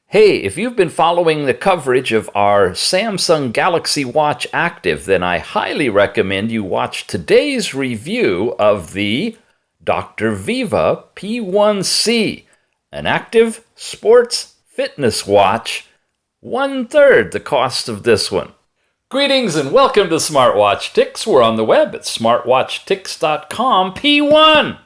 Hey, if you've been following the coverage of our Samsung Galaxy Watch Active, then I highly recommend you watch today's review of the Dr.VIVA P1C, an active sports fitness watch, 1/3 the cost of this one. Greetings and welcome to Smartwatch Ticks. We're on the web at smartwatchticks.com. P1!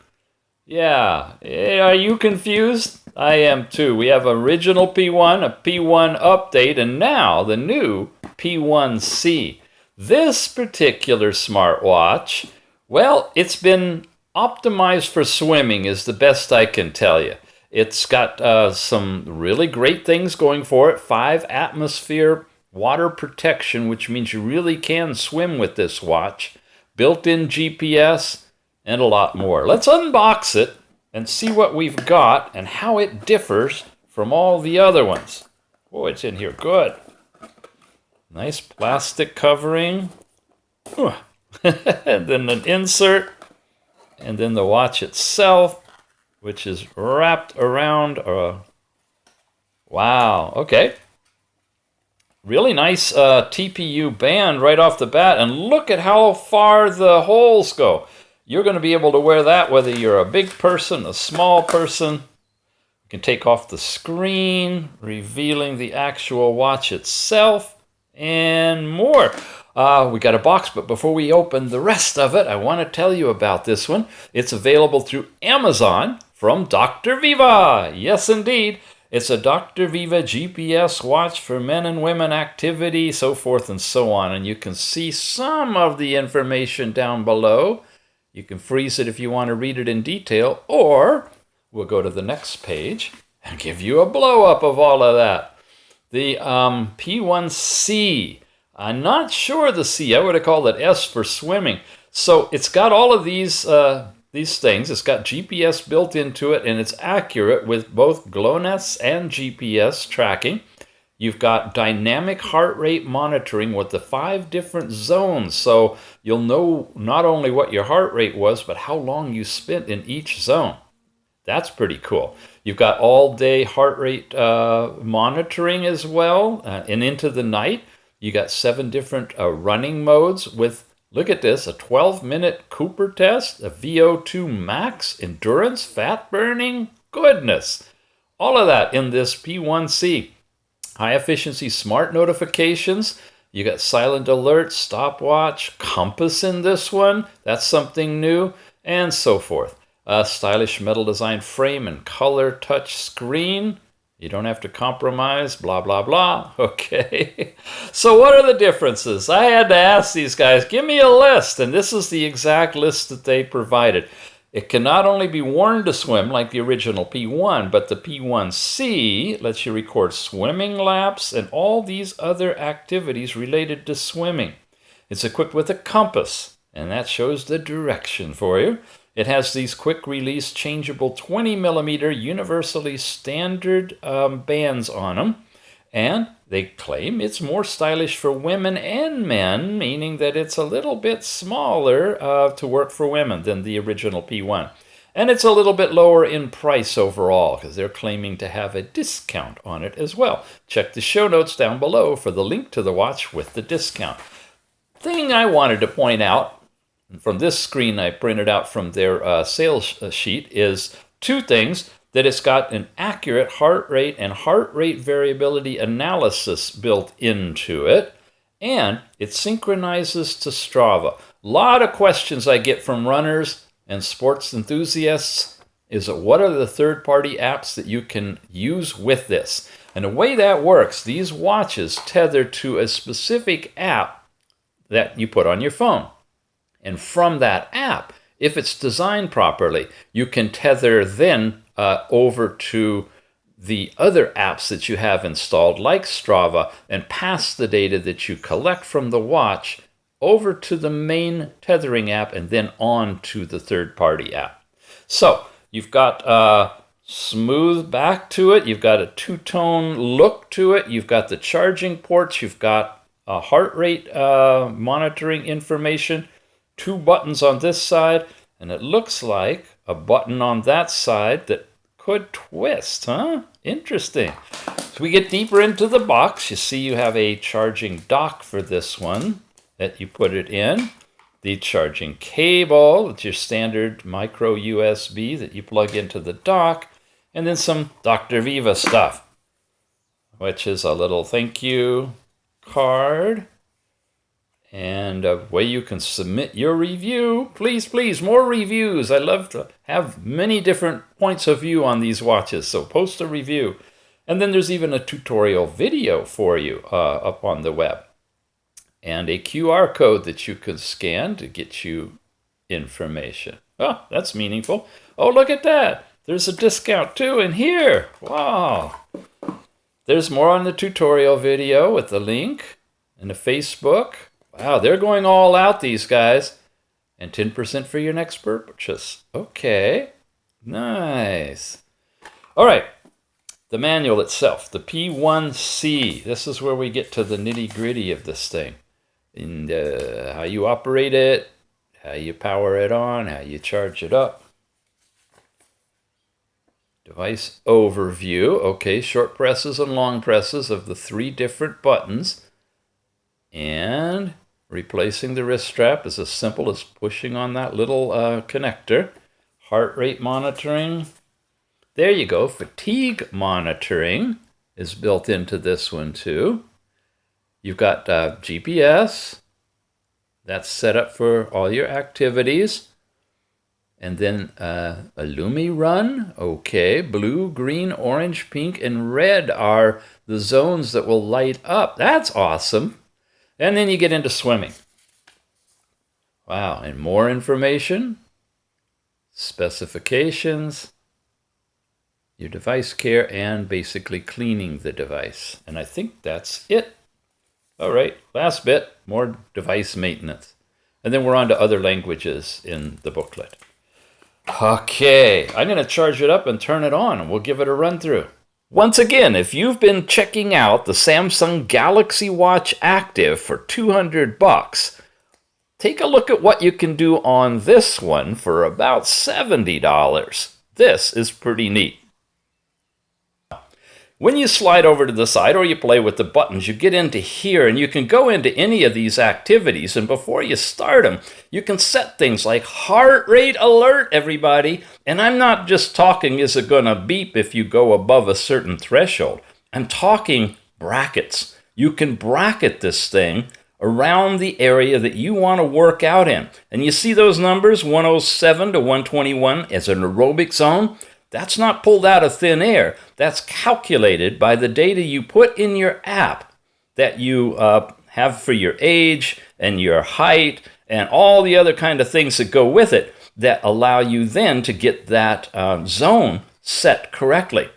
Yeah, are you confused? I am too. We have original P1, a P1 update, and now the new P1C. This particular smartwatch, well, it's been optimized for swimming is the best I can tell you. It's got some really great things going for it. 5 atmosphere water protection, which means you really can swim with this watch. Built-in GPS, and a lot more. Let's unbox it and see what we've got and how it differs from all the other ones. Oh, it's in here good. Nice plastic covering. And then an insert. And then the watch itself, which is wrapped around. Wow, okay. Really nice TPU band right off the bat. And look at how far the holes go. You're going to be able to wear that whether you're a big person, a small person. You can take off the screen, revealing the actual watch itself, and more. We got a box, but before we open the rest of it, I want to tell you about this one. It's available through Amazon from Dr.VIVA. Yes, indeed. It's a Dr.VIVA GPS watch for men and women activity, so forth and so on. And you can see some of the information down below. You can freeze it if you want to read it in detail, or we'll go to the next page and give you a blow-up of all of that. The P1C. I'm not sure the C. I would have called it S for swimming. So it's got all of these things. It's got GPS built into it, and it's accurate with both GLONASS and GPS tracking. You've got dynamic heart rate monitoring with the 5 different zones, so you'll know not only what your heart rate was, but how long you spent in each zone. That's pretty cool. You've got all-day heart rate monitoring as well, and into the night. You got 7 different running modes with, look at this, a 12-minute Cooper test, a VO2 max, endurance, fat burning, goodness. All of that in this P1C. High efficiency smart notifications. You got silent alerts, stopwatch, compass in this one. That's something new, and so forth. A stylish metal design frame and color touch screen. You don't have to compromise, blah, blah, blah. Okay. So what are the differences? I had to ask these guys, give me a list. And this is the exact list that they provided. It can not only be worn to swim like the original P1, but the P1C lets you record swimming laps and all these other activities related to swimming. It's equipped with a compass, and that shows the direction for you. It has these quick-release, changeable 20mm universally standard bands on them. And they claim it's more stylish for women and men, meaning that it's a little bit smaller to work for women than the original P1. And it's a little bit lower in price overall because they're claiming to have a discount on it as well. Check the show notes down below for the link to the watch with the discount. Thing I wanted to point out, from this screen I printed out from their sales sheet, is 2 things. That it's got an accurate heart rate and heart rate variability analysis built into it, and it synchronizes to Strava. A lot of questions I get from runners and sports enthusiasts is what are the third-party apps that you can use with this? And the way that works, these watches tether to a specific app that you put on your phone. And from that app, if it's designed properly, you can tether then over to the other apps that you have installed, like Strava, and pass the data that you collect from the watch over to the main tethering app and then on to the third-party app. So you've got smooth back to it. You've got a 2-tone look to it. You've got the charging ports. You've got heart rate monitoring information. 2 buttons on this side, and it looks like a button on that side that could twist, huh? Interesting. So we get deeper into the box. You see you have a charging dock for this one that you put it in. The charging cable, it's your standard micro USB that you plug into the dock. And then some Dr.VIVA stuff, which is a little thank you card. And a way you can submit your review. Please, please, more reviews. I love to have many different points of view on these watches, so post a review. And then there's even a tutorial video for you up on the web. And a QR code that you can scan to get you information. Oh, that's meaningful. Oh, look at that. There's a discount too in here. Wow. There's more on the tutorial video with the link and the Facebook. Wow, they're going all out, these guys. And 10% for your next purchase. Okay, nice. All right, the manual itself, the P1C. This is where we get to the nitty-gritty of this thing. And how you operate it, how you power it on, how you charge it up. Device overview. Okay, short presses and long presses of the 3 different buttons. And replacing the wrist strap is as simple as pushing on that little connector. Heart rate monitoring. There you go. Fatigue monitoring is built into this one too. You've got GPS. That's set up for all your activities. And then a Lumi run. Okay, blue, green, orange, pink, and red are the zones that will light up. That's awesome. And then you get into swimming. Wow, and more information, specifications, your device care, and basically cleaning the device. And I think that's it. All right, last bit, more device maintenance. And then we're on to other languages in the booklet. Okay, I'm going to charge it up and turn it on, and we'll give it a run through. Once again, if you've been checking out the Samsung Galaxy Watch Active for $200, take a look at what you can do on this one for about $70. This is pretty neat. When you slide over to the side or you play with the buttons, you get into here and you can go into any of these activities, and before you start them, you can set things like heart rate alert, everybody. And I'm not just talking, is it going to beep if you go above a certain threshold? I'm talking brackets. You can bracket this thing around the area that you want to work out in. And you see those numbers, 107 to 121 as an aerobic zone? That's not pulled out of thin air. That's calculated by the data you put in your app that you have for your age and your height and all the other kind of things that go with it that allow you then to get that zone set correctly.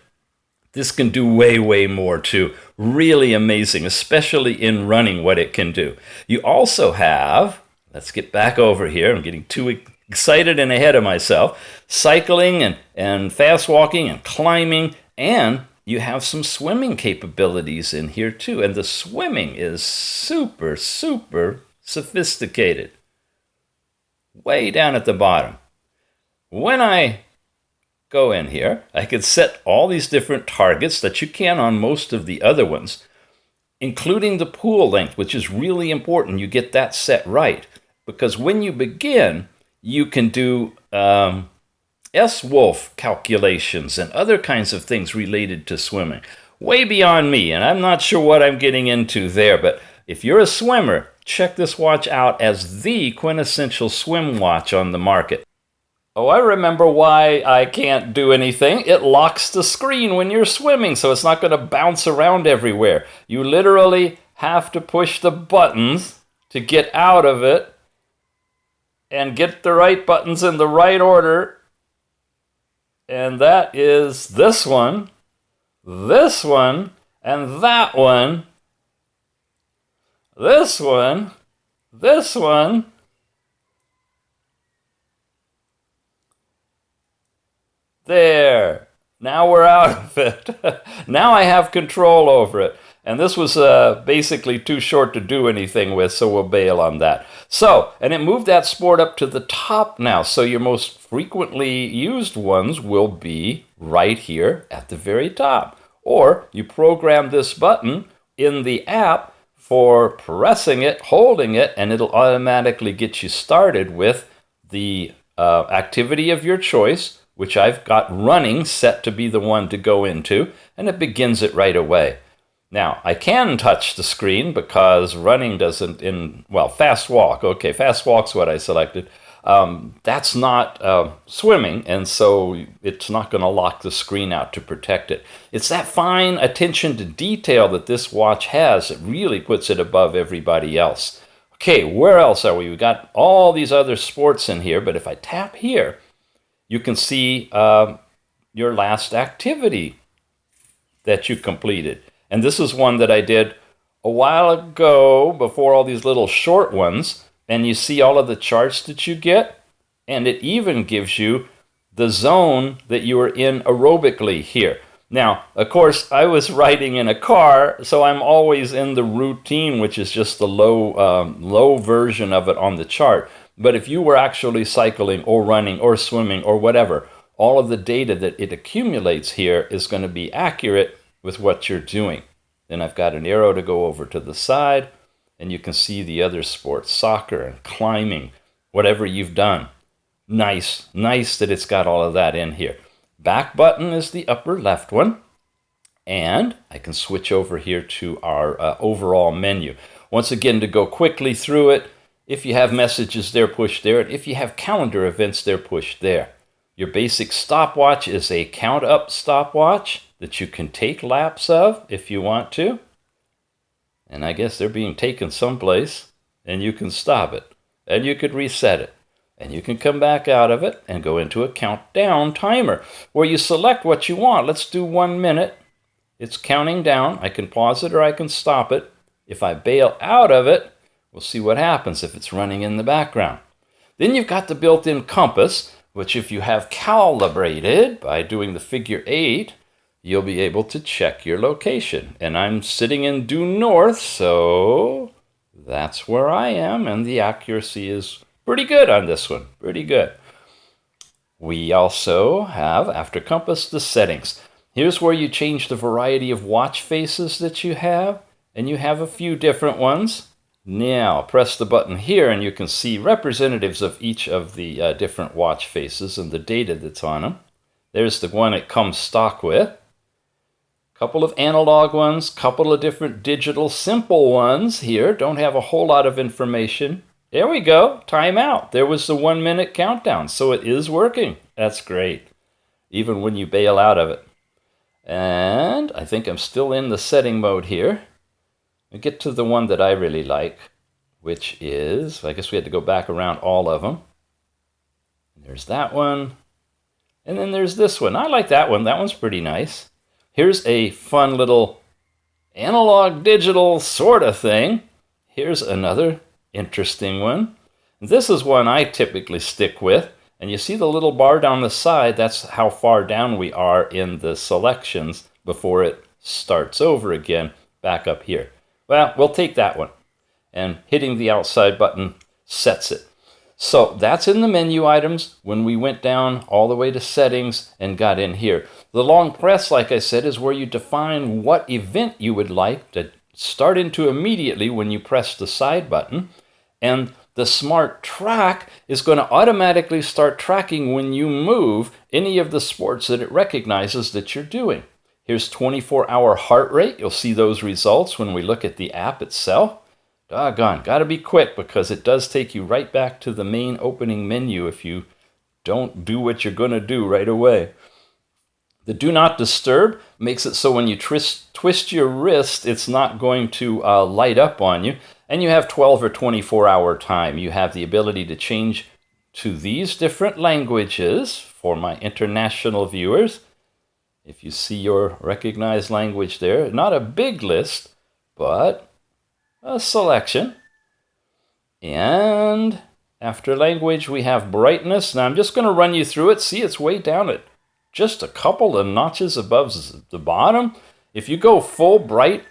This can do way, way more too. Really amazing, especially in running, what it can do. You also have, let's get back over here. I'm getting too excited and ahead of myself. Cycling and fast walking and climbing, and you have some swimming capabilities in here too. And the swimming is super, super sophisticated. Way down at the bottom. When I go in here, I could set all these different targets that you can on most of the other ones, including the pool length, which is really important. You get that set right, because when you begin, you can do S-Wolf calculations and other kinds of things related to swimming. Way beyond me, and I'm not sure what I'm getting into there, but if you're a swimmer, check this watch out as the quintessential swim watch on the market. Oh, I remember why I can't do anything. It locks the screen when you're swimming, so it's not going to bounce around everywhere. You literally have to push the buttons to get out of it and get the right buttons in the right order. And that is this one, and that one, this one, there. Now we're out of it. Now I have control over it. And this was basically too short to do anything with, so we'll bail on that. So, and it moved that sport up to the top now, so your most frequently used ones will be right here at the very top. Or you program this button in the app for pressing it, holding it, and it'll automatically get you started with the activity of your choice, which I've got running set to be the one to go into, and it begins it right away. Now, I can touch the screen because running doesn't fast walk. Okay, fast walk's what I selected. That's not swimming, and so it's not going to lock the screen out to protect it. It's that fine attention to detail that this watch has that really puts it above everybody else. Okay, where else are we? We've got all these other sports in here, but if I tap here, you can see your last activity that you completed. And this is one that I did a while ago before all these little short ones. And you see all of the charts that you get. And it even gives you the zone that you were in aerobically here. Now, of course, I was riding in a car, so I'm always in the routine, which is just the low version of it on the chart. But if you were actually cycling or running or swimming or whatever, all of the data that it accumulates here is going to be accurate with what you're doing. Then I've got an arrow to go over to the side, and you can see the other sports, soccer and climbing, whatever you've done. Nice that it's got all of that in here. Back button is the upper left one, and I can switch over here to our overall menu. Once again, to go quickly through it, if you have messages, they're pushed there, and if you have calendar events, they're pushed there. Your basic stopwatch is a count-up stopwatch that you can take laps of if you want to. And I guess they're being taken someplace, and you can stop it, and you could reset it, and you can come back out of it and go into a countdown timer where you select what you want. Let's do 1 minute. It's counting down. I can pause it or I can stop it. If I bail out of it, we'll see what happens if it's running in the background. Then you've got the built-in compass, which if you have calibrated by doing the figure 8, you'll be able to check your location. And I'm sitting in due north, so that's where I am, and the accuracy is pretty good on this one, pretty good. We also have, after compass, the settings. Here's where you change the variety of watch faces that you have, and you have a few different ones. Now, press the button here and you can see representatives of each of the different watch faces and the data that's on them. There's the one it comes stock with. Couple of analog ones, couple of different digital simple ones here. Don't have a whole lot of information. There we go, timeout. There was the 1 minute countdown, so it is working. That's great, even when you bail out of it. And I think I'm still in the setting mode here. We get to the one that I really like, which is, I guess we had to go back around all of them. There's that one. And then there's this one. I like that one. That one's pretty nice. Here's a fun little analog digital sort of thing. Here's another interesting one. This is one I typically stick with. And you see the little bar down the side? That's how far down we are in the selections before it starts over again back up here. Well, we'll take that one, and hitting the outside button sets it. So that's in the menu items when we went down all the way to settings and got in here. The long press, like I said, is where you define what event you would like to start into immediately when you press the side button. And the smart track is going to automatically start tracking when you move any of the sports that it recognizes that you're doing. Here's 24-hour heart rate. You'll see those results when we look at the app itself. Doggone, got to be quick because it does take you right back to the main opening menu if you don't do what you're going to do right away. The do not disturb makes it so when you twist your wrist, it's not going to light up on you. And you have 12 or 24-hour time. You have the ability to change to these different languages for my international viewers. If you see your recognized language there, not a big list, but a selection. And after language, we have brightness. Now I'm just going to run you through it. See, it's way down at just a couple of notches above the bottom. If you go full bright,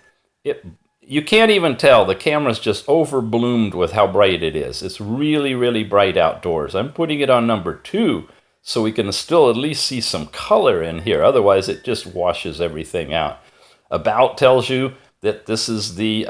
you can't even tell. The camera's just overbloomed with how bright it is. It's really, really bright outdoors. I'm putting it on number 2. So we can still at least see some color in here. Otherwise, it just washes everything out. About tells you that this is the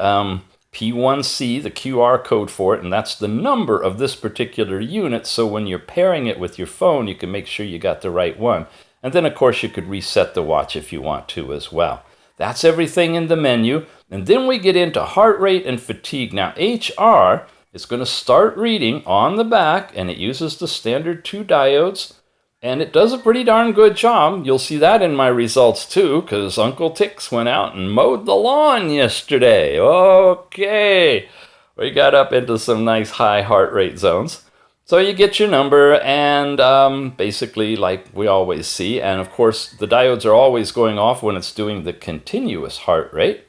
P1C, the QR code for it, and that's the number of this particular unit. So when you're pairing it with your phone, you can make sure you got the right one. And then, of course, you could reset the watch if you want to as well. That's everything in the menu. And then we get into heart rate and fatigue. Now, HR is going to start reading on the back, and it uses the standard 2 diodes. And it does a pretty darn good job. You'll see that in my results too, because Uncle Tix went out and mowed the lawn yesterday. Okay, we got up into some nice high heart rate zones. So you get your number, and basically like we always see, and of course the diodes are always going off when it's doing the continuous heart rate.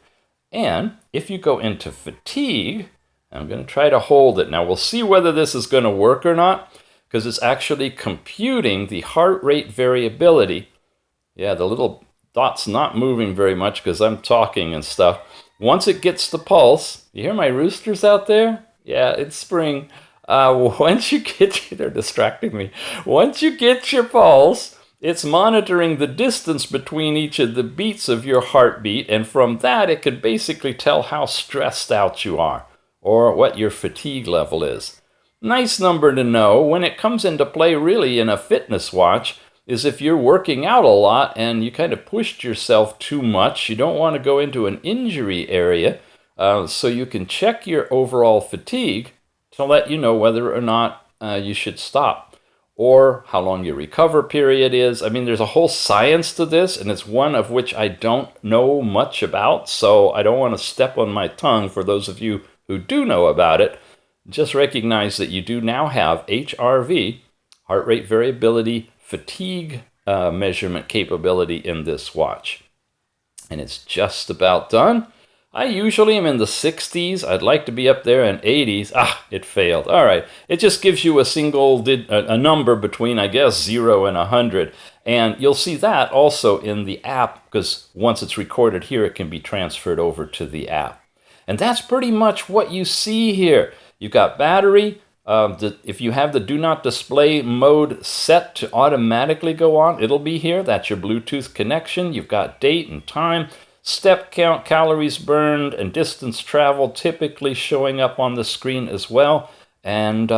And if you go into fatigue, I'm going to try to hold it. Now we'll see whether this is going to work or not, because it's actually computing the heart rate variability. Yeah, the little dot's not moving very much because I'm talking and stuff. Once it gets the pulse, you hear my roosters out there? Yeah, it's spring. Once you get, they're distracting me. Once you get your pulse, it's monitoring the distance between each of the beats of your heartbeat, and from that it can basically tell how stressed out you are or what your fatigue level is. Nice number to know. When it comes into play really in a fitness watch is if you're working out a lot and you kind of pushed yourself too much. You don't want to go into an injury area, so you can check your overall fatigue to let you know whether or not you should stop or how long your recover period is. I mean, there's a whole science to this, and it's one of which I don't know much about, so I don't want to step on my tongue for those of you who do know about it. Just recognize that you do now have HRV, heart rate variability, fatigue measurement capability in this watch. And it's just about done. I usually am in the 60s. I'd like to be up there in 80s. It failed. All right. It just gives you a number between, I guess, 0 and 100. And you'll see that also in the app, because once it's recorded here, it can be transferred over to the app. And that's pretty much what you see here. You've got battery. If you have the do not display mode set to automatically go on, it'll be here. That's your Bluetooth connection. You've got date and time, step count, calories burned, and distance traveled typically showing up on the screen as well, and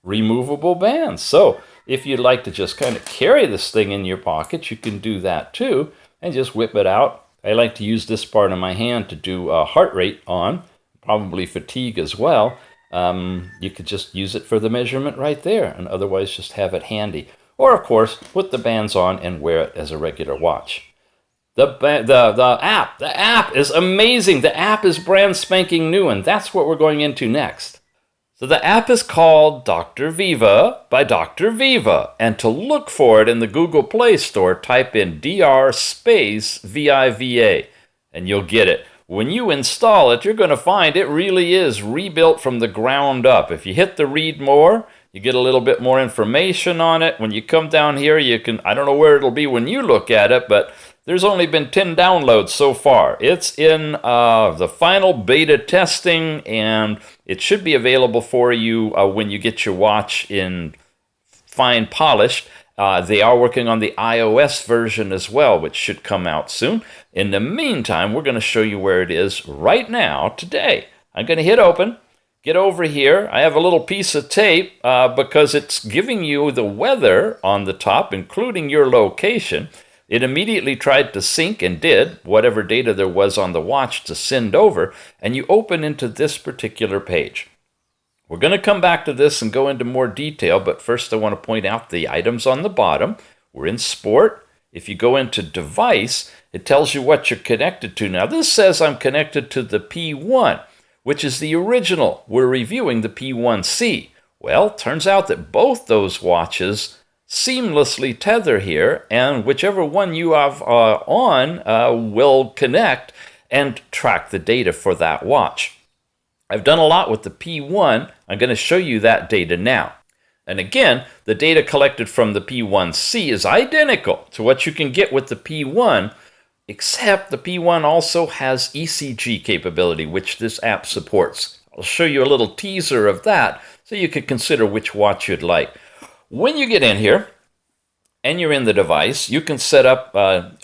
removable bands. So if you'd like to just kind of carry this thing in your pocket, you can do that too, and just whip it out. I like to use this part of my hand to do heart rate on, probably fatigue as well. You could just use it for the measurement right there, and otherwise just have it handy. Or, of course, put the bands on and wear it as a regular watch. The app is amazing. The app is brand spanking new, and that's what we're going into next. So the app is called Dr.VIVA by Dr.VIVA, and to look for it in the Google Play Store, type in Dr. space VIVA, and you'll get it. When you install it, you're going to find it really is rebuilt from the ground up. If you hit the read more, you get a little bit more information on it. When you come down here, you can, I don't know where it'll be when you look at it, but there's only been 10 downloads so far. It's in the final beta testing, and it should be available for you when you get your watch in fine polished. They are working on the iOS version as well, which should come out soon. In the meantime, we're going to show you where it is right now, today. I'm going to hit open, get over here. I have a little piece of tape because it's giving you the weather on the top, including your location. It immediately tried to sync and did whatever data there was on the watch to send over, and you open into this particular page. We're going to come back to this and go into more detail, but first I want to point out the items on the bottom. We're in Sport. If you go into Device, it tells you what you're connected to. Now, this says I'm connected to the P1, which is the original. We're reviewing the P1C. Well, turns out that both those watches seamlessly tether here, and whichever one you have on will connect and track the data for that watch. I've done a lot with the P1. I'm going to show you that data now. And again, the data collected from the P1C is identical to what you can get with the P1, except the P1 also has ECG capability, which this app supports. I'll show you a little teaser of that so you can consider which watch you'd like. When you get in here, and you're in the device, you can set up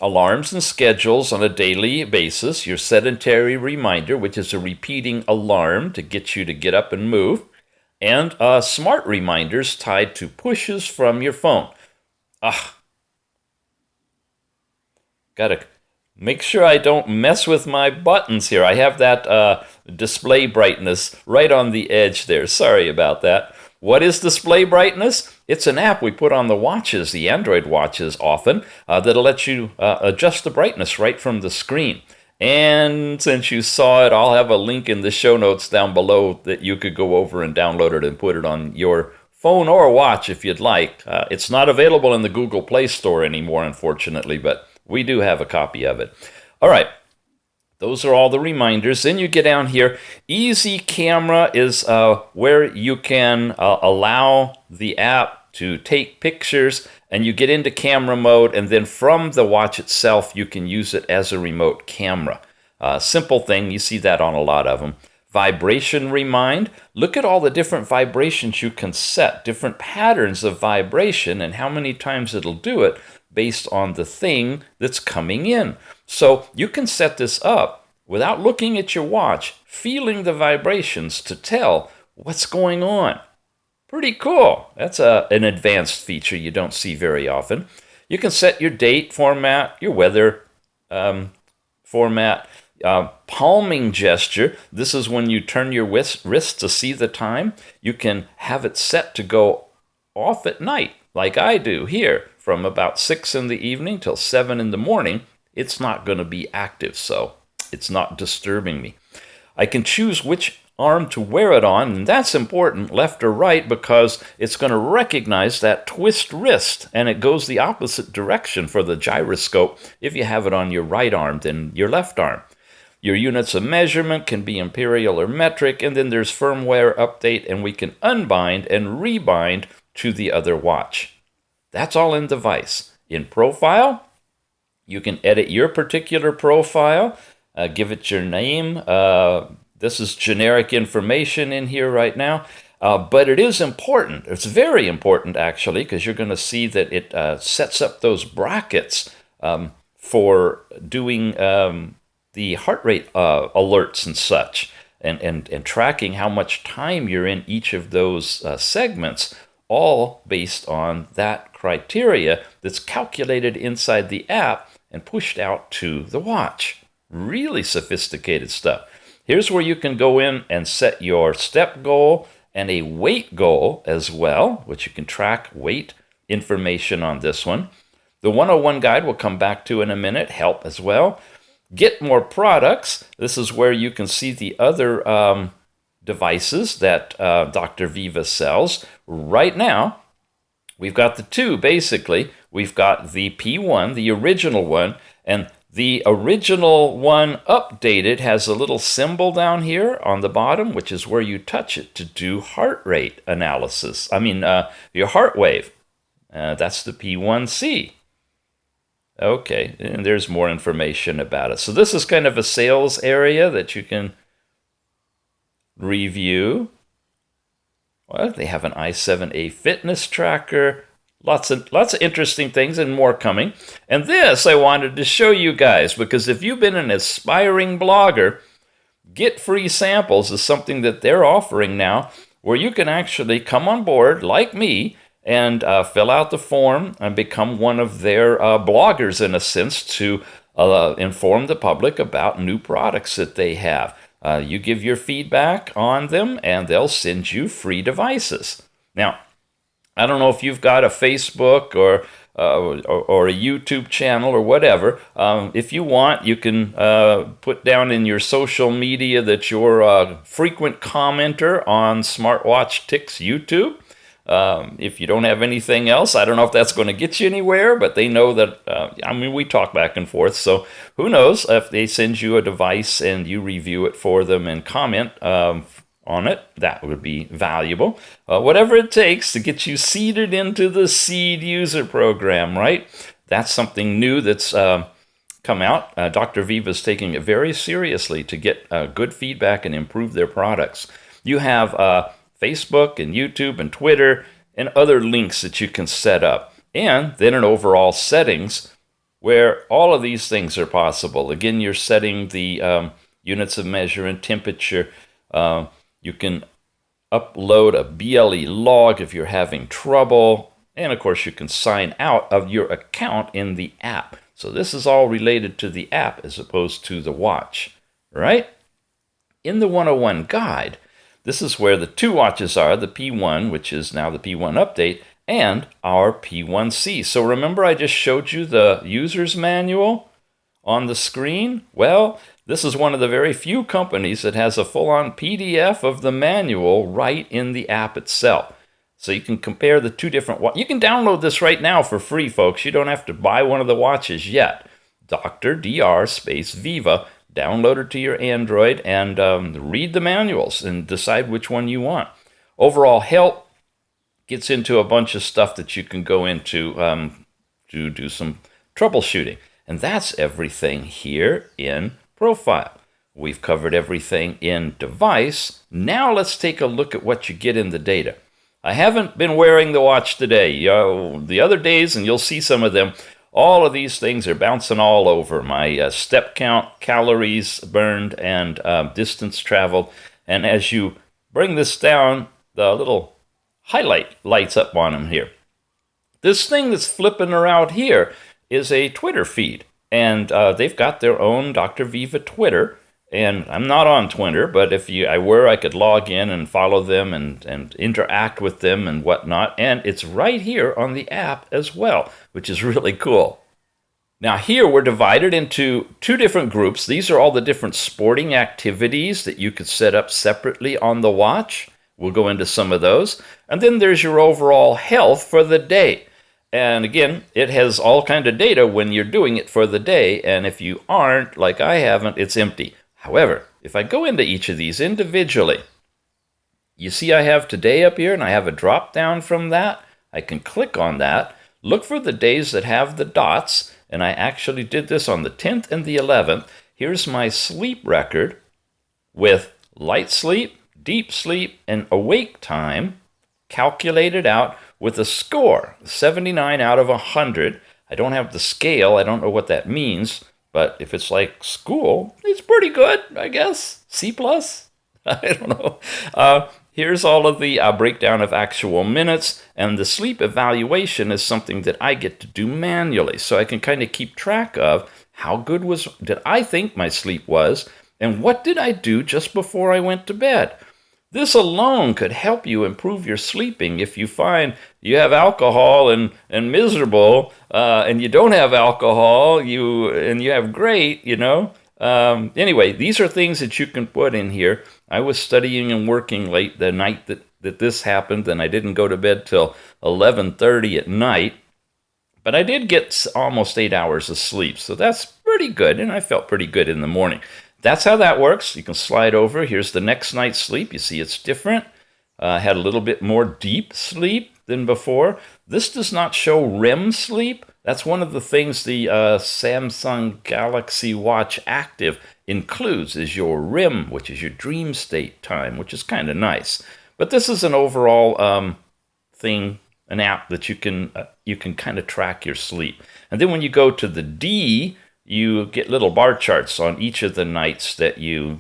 alarms and schedules on a daily basis. Your sedentary reminder, which is a repeating alarm to get you to get up and move, and smart reminders tied to pushes from your phone. Gotta make sure I don't mess with my buttons here. I have that display brightness right on the edge there. Sorry about that. What is display brightness? It's an app we put on the watches, the Android watches often, that'll let you adjust the brightness right from the screen. And since you saw it, I'll have a link in the show notes down below that you could go over and download it and put it on your phone or watch if you'd like. It's not available in the Google Play Store anymore, unfortunately, but we do have a copy of it. All right. Those are all the reminders. Then you get down here. Easy Camera is where you can allow the app to take pictures, and you get into camera mode, and then from the watch itself, you can use it as a remote camera. Simple thing. You see that on a lot of them. Vibration Remind. Look at all the different vibrations you can set, different patterns of vibration, and how many times it'll do it based on the thing that's coming in. So you can set this up without looking at your watch, feeling the vibrations to tell what's going on. Pretty cool. That's an advanced feature you don't see very often. You can set your date format, your weather format, palming gesture. This is when you turn your wrist to see the time. You can have it set to go off at night, like I do here, from about 6 in the evening till 7 in the morning. It's not going to be active, so it's not disturbing me. I can choose which arm to wear it on, and that's important, left or right, because it's going to recognize that twist wrist, and it goes the opposite direction for the gyroscope if you have it on your right arm than your left arm. Your units of measurement can be imperial or metric, and then there's firmware update, and we can unbind and rebind to the other watch. That's all in device. In profile, you can edit your particular profile, give it your name. This is generic information in here right now, but it is important. It's very important, actually, because you're going to see that it sets up those brackets for doing the heart rate alerts and such, and tracking how much time you're in each of those segments, all based on that criteria that's calculated inside the app and pushed out to the watch. Really sophisticated stuff. Here's where you can go in and set your step goal and a weight goal as well, which you can track weight information on this one. The 101 guide we'll come back to in a minute, help as well. Get more products. This is where you can see the other devices that Dr.VIVA sells. Right now, we've got the two, basically. We've got the P1, the original one, and the original one updated has a little symbol down here on the bottom, which is where you touch it to do heart rate analysis. Your heart wave. That's the P1C. Okay, and there's more information about it. So this is kind of a sales area that you can review. Well, they have an i7A fitness tracker. Lots of interesting things and more coming. And this I wanted to show you guys, because if you've been an aspiring blogger, Get Free Samples is something that they're offering now, where you can actually come on board, like me, and fill out the form and become one of their bloggers, in a sense, to inform the public about new products that they have. You give your feedback on them, and they'll send you free devices. Now, I don't know if you've got a Facebook or a YouTube channel or whatever. If you want, you can put down in your social media that you're a frequent commenter on Smartwatch Tics YouTube. If you don't have anything else, I don't know if that's going to get you anywhere, but they know that, we talk back and forth, so who knows if they send you a device and you review it for them and comment on it, that would be valuable. Whatever it takes to get you seeded into the seed user program, right? That's something new that's come out. Dr.VIVA is taking it very seriously to get good feedback and improve their products. You have Facebook and YouTube and Twitter and other links that you can set up. And then in overall settings, where all of these things are possible. Again, you're setting the units of measure and temperature. You can upload a BLE log if you're having trouble. And of course, you can sign out of your account in the app. So this is all related to the app as opposed to the watch, right? In the 101 guide, this is where the two watches are, the P1, which is now the P1 update, and our P1C. So remember I just showed you the user's manual on the screen? Well, this is one of the very few companies that has a full-on PDF of the manual right in the app itself. So you can compare the two different watches. You can download this right now for free, folks. You don't have to buy one of the watches yet. Dr.VIVA. Download it to your Android and read the manuals and decide which one you want. Overall help gets into a bunch of stuff that you can go into to do some troubleshooting. And that's everything here in Profile. We've covered everything in Device. Now let's take a look at what you get in the data. I haven't been wearing the watch today. The other days, and you'll see some of them, all of these things are bouncing all over. My step count, calories burned, and distance traveled. And as you bring this down, the little highlight lights up on them here. This thing that's flipping around here is a Twitter feed. And they've got their own Dr.VIVA Twitter. And I'm not on Twitter, but if I were, I could log in and follow them and interact with them and whatnot. And it's right here on the app as well, which is really cool. Now here we're divided into two different groups. These are all the different sporting activities that you could set up separately on the watch. We'll go into some of those. And then there's your overall health for the day. And again, it has all kind of data when you're doing it for the day. And if you aren't, like I haven't, it's empty. However, if I go into each of these individually, you see I have today up here and I have a drop down from that. I can click on that, look for the days that have the dots, and I actually did this on the 10th and the 11th. Here's my sleep record with light sleep, deep sleep, and awake time calculated out with a score, 79 out of 100. I don't have the scale. I don't know what that means. But if it's like school, it's pretty good, I guess. C+? I don't know. Here's all of the breakdown of actual minutes, and the sleep evaluation is something that I get to do manually. So I can kind of keep track of how good did I think my sleep was, and what did I do just before I went to bed. This alone could help you improve your sleeping if you find you have alcohol and miserable, and you don't have alcohol, and you have great, Anyway, these are things that you can put in here. I was studying and working late the night that this happened, and I didn't go to bed till 11:30 at night. But I did get almost 8 hours of sleep, so that's pretty good, and I felt pretty good in the morning. That's how that works. You can slide over. Here's the next night's sleep. You see it's different. Had a little bit more deep sleep than before. This does not show REM sleep. That's one of the things the Samsung Galaxy Watch Active includes is your REM, which is your dream state time, which is kind of nice. But this is an overall thing, an app that you can kind of track your sleep. And then when you go to the D, you get little bar charts on each of the nights that you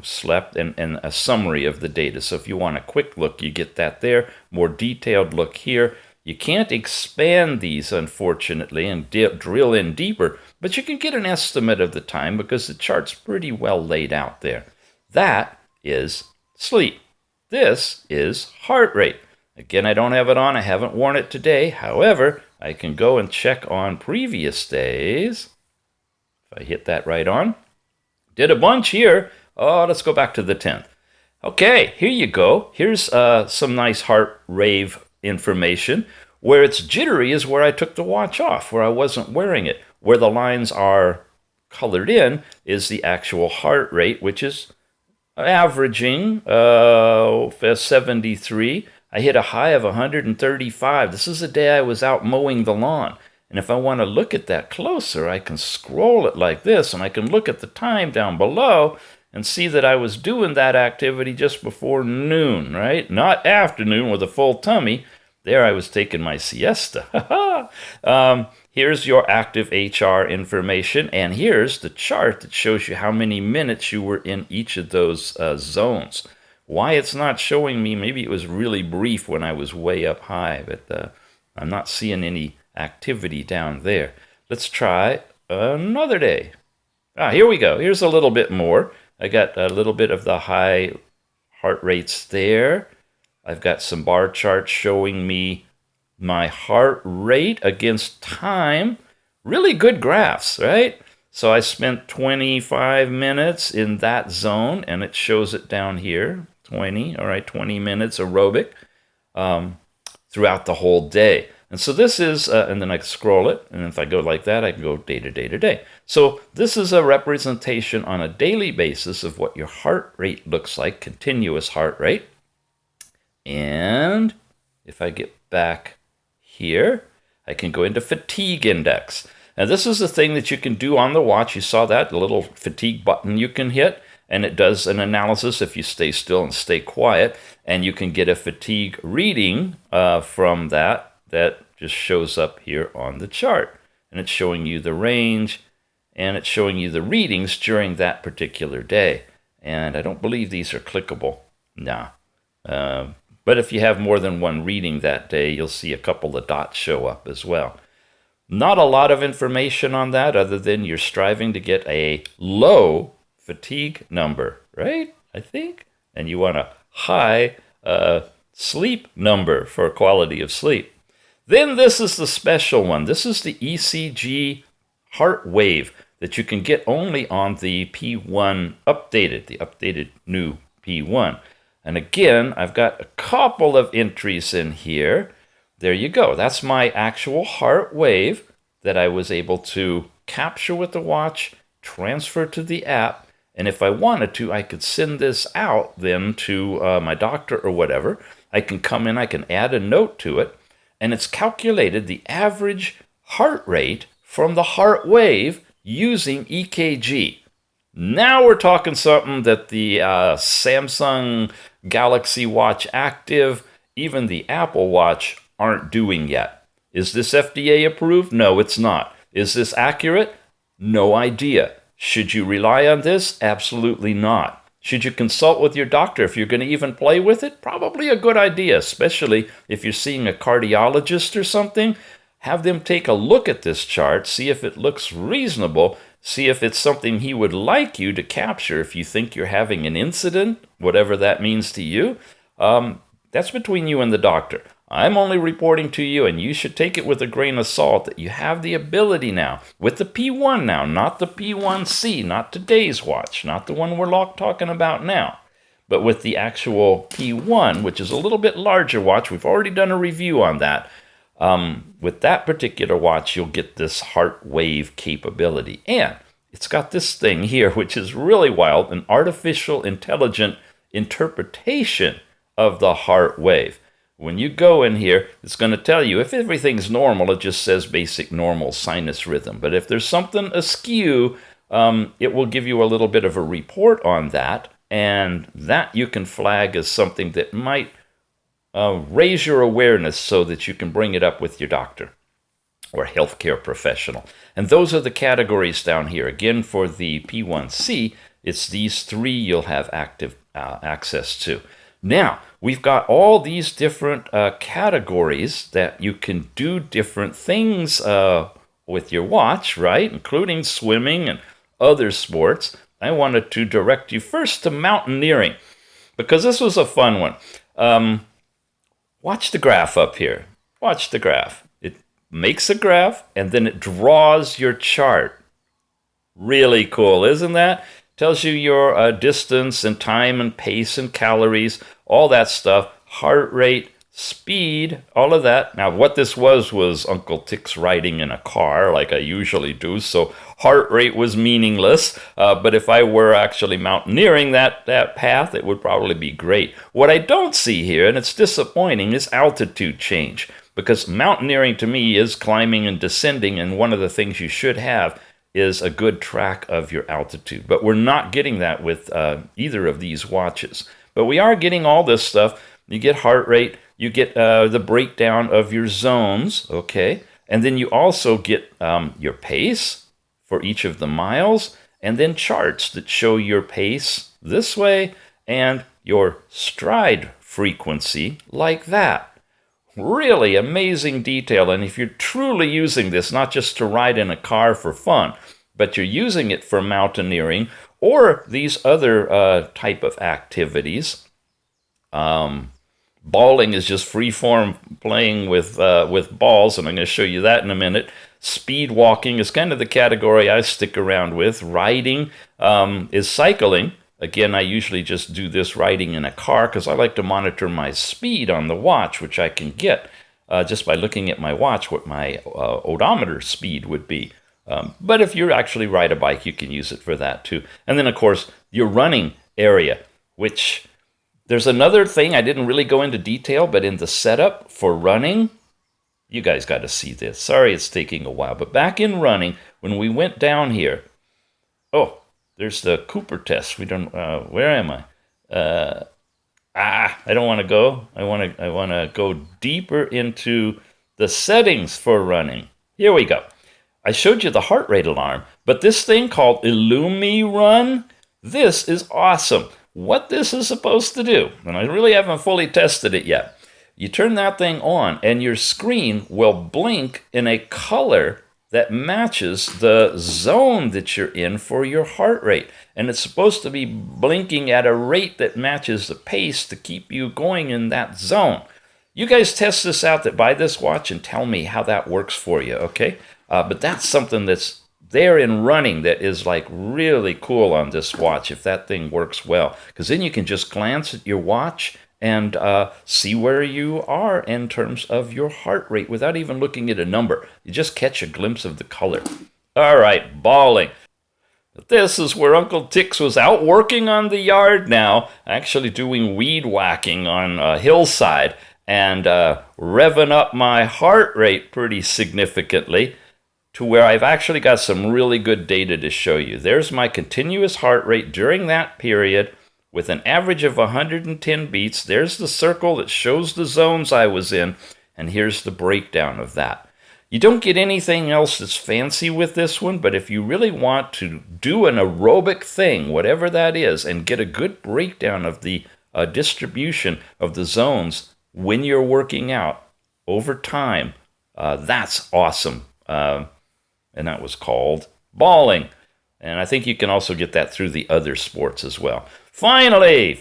slept and a summary of the data. So if you want a quick look, you get that there. More detailed look here. You can't expand these, unfortunately, and drill in deeper, but you can get an estimate of the time because the chart's pretty well laid out there. That is sleep. This is heart rate. Again, I don't have it on. I haven't worn it today. However, I can go and check on previous days. If I hit that right on. Did a bunch here. Oh, let's go back to the 10th. Okay, here you go. Here's some nice heart rave information. Where it's jittery is where I took the watch off, where I wasn't wearing it. Where the lines are colored in is the actual heart rate, which is averaging 73. I hit a high of 135. This is the day I was out mowing the lawn. And if I want to look at that closer, I can scroll it like this, and I can look at the time down below and see that I was doing that activity just before noon, right? Not afternoon with a full tummy. There I was taking my siesta. Here's your active HR information, and here's the chart that shows you how many minutes you were in each of those zones. Why it's not showing me, maybe it was really brief when I was way up high, but I'm not seeing any activity down there. Let's try another day. Here we go. Here's a little bit more. I got a little bit of the high heart rates there. I've got some bar charts showing me my heart rate against time. Really good graphs, right? So I spent 25 minutes in that zone, and it shows it down here. 20 minutes aerobic throughout the whole day. And so this is, and then I scroll it, and if I go like that, I can go day to day to day. So this is a representation on a daily basis of what your heart rate looks like, continuous heart rate. And if I get back here, I can go into fatigue index. Now this is the thing that you can do on the watch. You saw that, the little fatigue button you can hit, and it does an analysis if you stay still and stay quiet, and you can get a fatigue reading from that just shows up here on the chart. And it's showing you the range, and it's showing you the readings during that particular day. And I don't believe these are clickable. No. But if you have more than one reading that day, you'll see a couple of dots show up as well. Not a lot of information on that other than you're striving to get a low fatigue number, right? I think. And you want a high sleep number for quality of sleep. Then this is the special one. This is the ECG heart wave that you can get only on the P1 updated, the updated new P1. And again, I've got a couple of entries in here. There you go. That's my actual heart wave that I was able to capture with the watch, transfer to the app, and if I wanted to, I could send this out then to my doctor or whatever. I can come in, I can add a note to it, and it's calculated the average heart rate from the heart wave using EKG. Now we're talking something that the Samsung Galaxy Watch Active, even the Apple Watch aren't doing yet. Is this FDA approved? No, it's not. Is this accurate? No idea. Should you rely on this? Absolutely not. Should you consult with your doctor if you're going to even play with it? Probably a good idea, especially if you're seeing a cardiologist or something. Have them take a look at this chart, see if it looks reasonable, see if it's something he would like you to capture if you think you're having an incident, whatever that means to you. That's between you and the doctor. I'm only reporting to you, and you should take it with a grain of salt that you have the ability now, with the P1 now, not the P1C, not today's watch, not the one we're talking about now, but with the actual P1, which is a little bit larger watch. We've already done a review on that. With that particular watch, you'll get this heart wave capability. And it's got this thing here, which is really wild, an artificial intelligent interpretation of the heart wave. When you go in here, it's going to tell you if everything's normal, it just says basic normal sinus rhythm. But if there's something askew, it will give you a little bit of a report on that. And that you can flag as something that might raise your awareness so that you can bring it up with your doctor or healthcare professional. And those are the categories down here. Again, for the P1C, it's these three you'll have active access to. Now, we've got all these different categories that you can do different things with your watch, right? Including swimming and other sports. I wanted to direct you first to mountaineering because this was a fun one. Watch the graph up here. Watch the graph. It makes a graph and then it draws your chart. Really cool, isn't that? Tells you your distance and time and pace and calories, all that stuff, heart rate, speed, all of that. Now, what this was Uncle Tick's riding in a car like I usually do, so heart rate was meaningless. But if I were actually mountaineering that path, it would probably be great. What I don't see here, and it's disappointing, is altitude change. Because mountaineering to me is climbing and descending, and one of the things you should have is a good track of your altitude. But we're not getting that with either of these watches. But we are getting all this stuff. You get heart rate, You get the breakdown of your zones, okay? And then you also get your pace for each of the miles, and then charts that show your pace this way and your stride frequency like that. Really amazing detail. And if you're truly using this, not just to ride in a car for fun, but you're using it for mountaineering or these other type of activities, balling is just free form playing with balls, and I'm going to show you that in a minute. Speed walking is kind of the category I stick around with. Riding is cycling. Again, I usually just do this riding in a car because I like to monitor my speed on the watch, which I can get just by looking at my watch what my odometer speed would be. But if you actually ride a bike, you can use it for that too. And then, of course, your running area, which there's another thing I didn't really go into detail, but in the setup for running, you guys got to see this. Sorry it's taking a while, but back in running, when we went down here, oh, there's the Cooper test. We don't. Where am I? I don't want to go. I want to go deeper into the settings for running. Here we go. I showed you the heart rate alarm, but this thing called IllumiRun, this is awesome. What this is supposed to do, and I really haven't fully tested it yet. You turn that thing on, and your screen will blink in a color that matches the zone that you're in for your heart rate. And it's supposed to be blinking at a rate that matches the pace to keep you going in that zone. You guys test this out that buy this watch and tell me how that works for you, okay? But that's something that's there in running that is like really cool on this watch if that thing works well. Because then you can just glance at your watch and see where you are in terms of your heart rate without even looking at a number. You just catch a glimpse of the color. All right, balling. This is where Uncle Tix was out working on the yard now, actually doing weed whacking on a hillside and revving up my heart rate pretty significantly to where I've actually got some really good data to show you. There's my continuous heart rate during that period with an average of 110 beats. There's the circle that shows the zones I was in, and here's the breakdown of that. You don't get anything else that's fancy with this one, but if you really want to do an aerobic thing, whatever that is, and get a good breakdown of the distribution of the zones when you're working out over time, that's awesome. And that was called balling. And I think you can also get that through the other sports as well. Finally,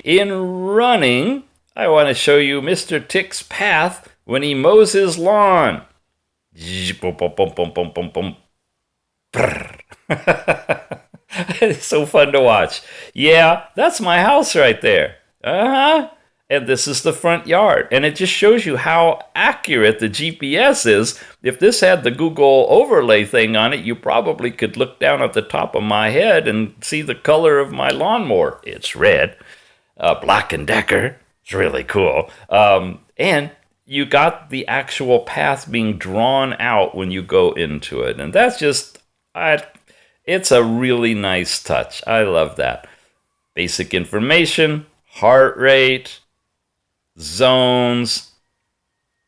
in running, I want to show you Mr. Tick's path when he mows his lawn. It's so fun to watch. Yeah, that's my house right there. And this is the front yard. And it just shows you how accurate the GPS is. If this had the Google overlay thing on it, you probably could look down at the top of my head and see the color of my lawnmower. It's red, Black & Decker. It's really cool. And you got the actual path being drawn out when you go into it. And that's just, it's a really nice touch. I love that. Basic information, heart rate, zones,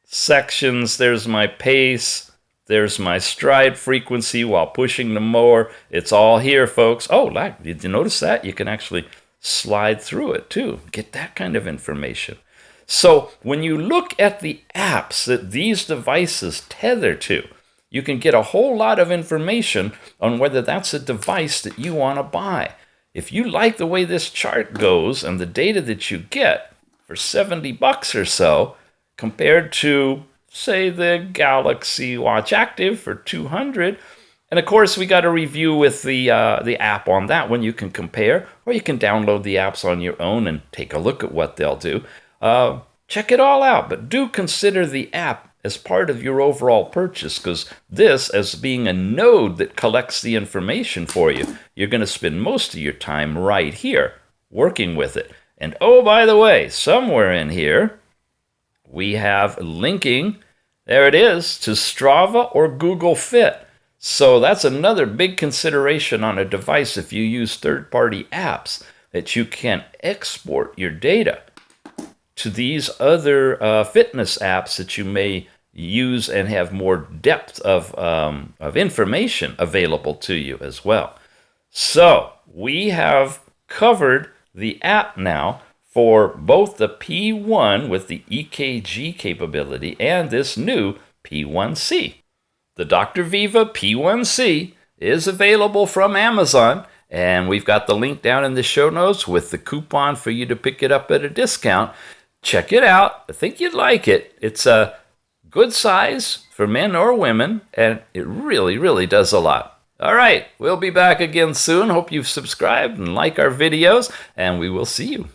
sections. There's my pace. There's my stride frequency while pushing the mower. It's all here, folks. Oh, did you notice that? You can actually slide through it too. Get that kind of information. So when you look at the apps that these devices tether to, you can get a whole lot of information on whether that's a device that you want to buy. If you like the way this chart goes and the data that you get for $70 or so, compared to, say, the Galaxy Watch Active for $200, and of course we got a review with the app on that one. You can compare, or you can download the apps on your own and take a look at what they'll do. Check it all out, but do consider the app as part of your overall purchase, because this, as being a node that collects the information for you, you're going to spend most of your time right here working with it. And oh, by the way, somewhere in here, we have linking, there it is, to Strava or Google Fit. So that's another big consideration on a device if you use third-party apps, that you can export your data. to these other fitness apps that you may use and have more depth of information available to you as well. So we have covered the app now for both the P1 with the EKG capability and this new P1C. The Dr.VIVA P1C is available from Amazon, and we've got the link down in the show notes with the coupon for you to pick it up at a discount. Check it out. I think you'd like it. It's a good size for men or women, and it really, really does a lot. All right, we'll be back again soon. Hope you've subscribed and like our videos, and we will see you.